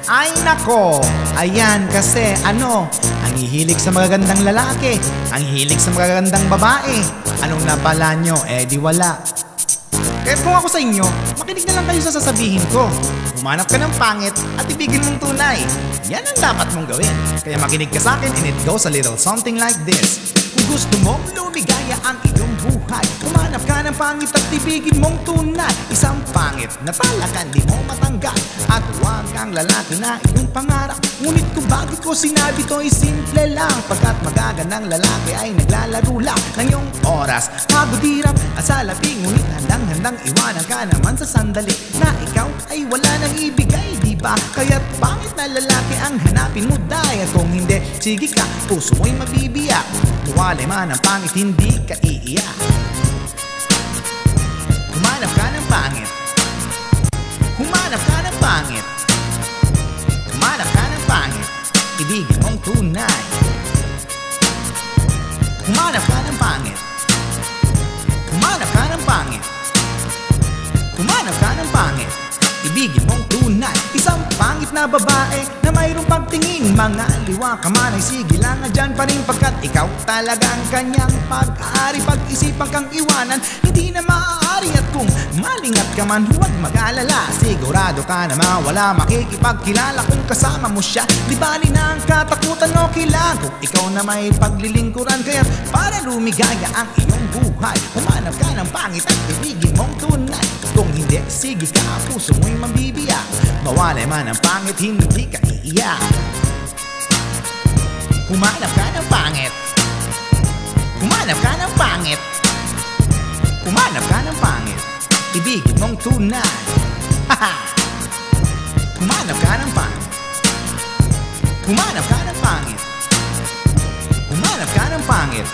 Ay nako, ayan kasi ano, ang hihilig sa magagandang lalaki, ang hihilig sa magagandang babae. Anong napala nyo? Eh di wala. Kaya kung ako sa inyo, makinig na lang kayo sa sasabihin ko. Humanap ka ng pangit at ibigin mong tunay. Yan ang dapat mong gawin. Kaya makinig ka sa akin and it goes a little something like this. Kung gusto mong lumigaya ang iyong buhay, humanap ka ng pangit at ibigin mong tunay. Isang pangit na talagang di mo matanggap, at huwag kang lalaki na iyong pangarap. Ngunit kung bakit ko sinabi to'y simple lang, pagkat magagandang lalaki ay naglalaro lang ng iyong oras, pagod hirap at salapi. Ngunit handang-handang iwanan ka naman sa sandali na ikaw ay wala nang ibigay, diba? Kaya't pangit na lalaki ang hanapin mo, day. At kung hindi, sige ka, puso mo'y mabibiyak. Muwalay man ang pangit, hindi ka iiyak. Humanap ka ng pangit. Humanap ka ng pangit. Humanap ka ng pangit, ibigin mong tunay. Humanap ka ng pangit. Humanap ka ng pangit. Humanap ka ng pangit, ibigin mong tunay. Isang pangit na babae na mayroong pagtingin, mga liwa ka man ay sige lang dyan pa rin, pagkat ikaw talagang kanyang pag-aari. Pag-isipan kang iwanan, hindi na maaari. At kung malingat ka man, huwag mag-alala, sigurado ka na mawala makikipagkilala kung kasama mo siya. Di bali na ang katakutan, okay lang kung ikaw na may paglilingkuran. Kaya para lumigaya ang iyong buhay, humanap ka ng pangit at ibigin mong tunay. Kung hindi, sige ka, puso mo'y mabibiyak. Mawalay man ang pangit, hindi ka iiyak. Humanap ka ng pangit. Humanap ka ng pangit. Humanap ka ng pangit, ibigin mong tunay. Humanap ka ng pangit. Humanap ka ng pangit. Humanap ka ng pangit,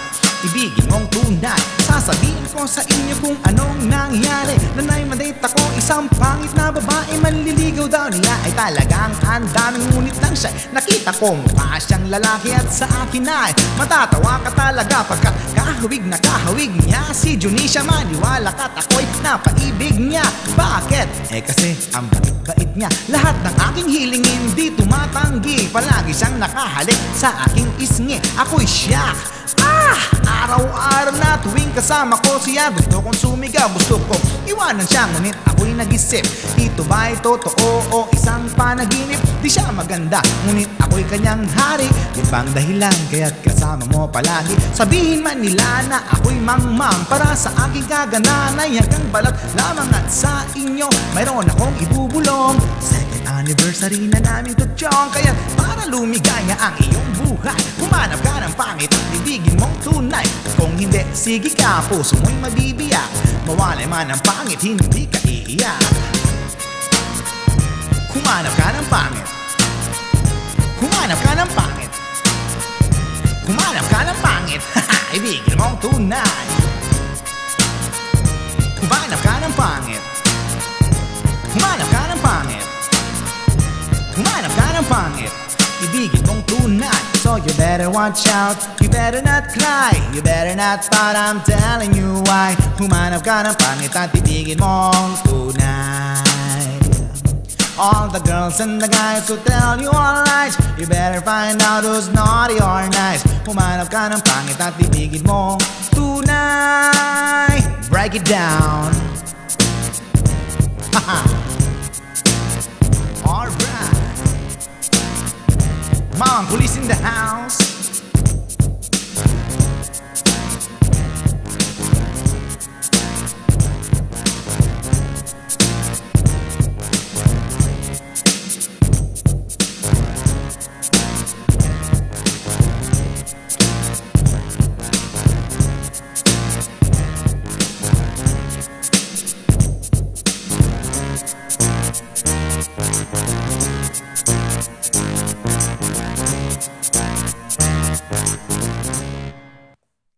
ibigin mong tunay. Sasabihin ko sa inyo kung anong nangyari. Nanay madate ako, isang pangit na babae, manliligaw daw niya ay talagang ang daming. Ngunit lang siya nakita ko, mukha siyang lalaki at sa akin ay matatawa ka talaga, pagkat kahawig na kahawig niya. Si Junisha, maniwala ka't ako'y napaibig niya. Bakit? Eh kasi ang bait-bait niya. Lahat ng aking hilingin di tumatanggi, palagi siyang nakahalik sa aking isngi. Ako'y siya. Araw-araw na tuwing kasama ko siya, gusto kong sumigaw, gusto kong iwanan siya. Ngunit ako'y nag-isip, ito ba'y totoo o isang panaginip? Di siya maganda, ngunit ako'y kanyang hari. Di bang dahilan kaya't kasama mo palagi? Sabihin man nila na ako'y mangmang, para sa aking kagandahan ay hanggang balat lamang. At sa inyo, mayroon akong ibubulong. Second anniversary na namin to Chong. Kaya para lumigaya ang iyong buhay, humanap ka ng pangit at ibigin mong tunay. Kung hindi, sige ka, puso mo'y mabibiyak. Mawalay man ang pangit, hindi ka iiyak. Humanap ka ng pangit. Humanap ka ng pangit. Humanap ka ng pangit, ibigin mong tunay. Humanap ka ng pangit. Humanap ka ng pangit. Humanap ka ng pangit, ibigin mong tunay. So you better watch out, you better not cry, you better not pout, I'm telling you why. Humanap ka ng pangit at ibigin mong tunay. All the girls and the guys who tell you all lies, you better find out who's naughty or nice. Humanap ka ng pangit at ibigin mong tunay. Break it down. Alright, Mom, police in the house.